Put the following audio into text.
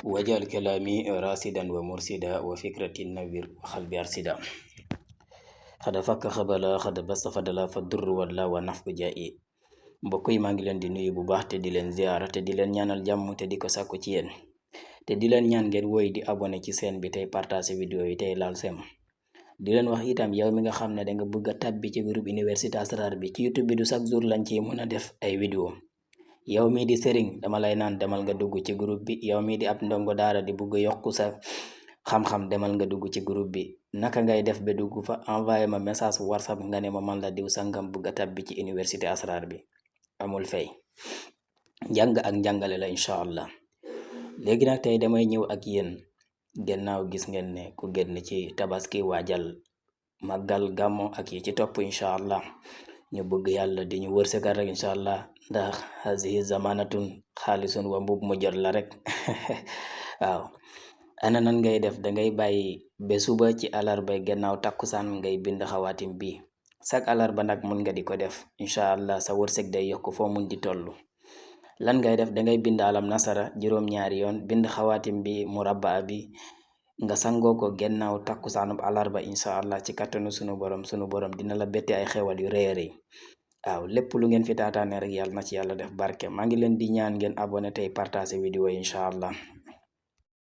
wajal kalami rasidan wa mursida wa fikrati nawir wa xalbi arsida xada fakk xabala xada basta fadala fa dur wala wa naf bu jaa'i mbokk yi maa ngi leen di nuyu bu baax te di leen ziara te di leen ñaanal jàmm te di ko sàkku ci yéen te di leen ñaan ngeen woy di abonné ci chaîne bi tey partager vidéo yi tey laal sem di leen wax itam yow mi nga xam ne da nga bëgg a tàbbi ci groupe Université Asrar bi ci YouTube bi du chaque jour lañ ci mën a def ay vidéo yow mii di sëriñ dama lay naan demal nga dugg ci groupe bi yow mii di ab ndongo daara di bëgg yokku sa xam-xam demal nga dugg ci groupe bi naka ngay def ba dugg fa envoyé ma message WhatsApp nga ne ma man la diw sangam bëgg a tàbbi ci Université Asrar bi amul fay njàng ak njàngale la incha allah léegi nag tey damay ñëw ak yéen gannaaw gis ngeen ne ku génn ci tabaski waajal màggal gàmmo ak yi ci topp incha allah ñu bëgg yàlla di ñu wërsëgal rek incha allah ndax hazihi zamanatun xaalisun wa mbub mu jot la rek waaw ana nan ngay def dangay bàyyi ba suba ci alarba gannaaw takkusaan ngay bind xawaatim bi chaque alarba nag mun nga di ko def incha allah sa wërsëg day yokk foo mun di toll lan ngay def dangay bind alam nasara juróom-ñaari yoon bind xawaatim bi murabba bi nga sangoo ko gannaaw takkusaanub alarba incha allah ci kattanu sunu borom dina la bette ay xewal yu rëy a rëy waaw lépp lu ngeen fi taataane rek yàlla na ci yàlla def barke maa ngi leen di ñaan ngeen abonné tey partager vidéo yi incha allah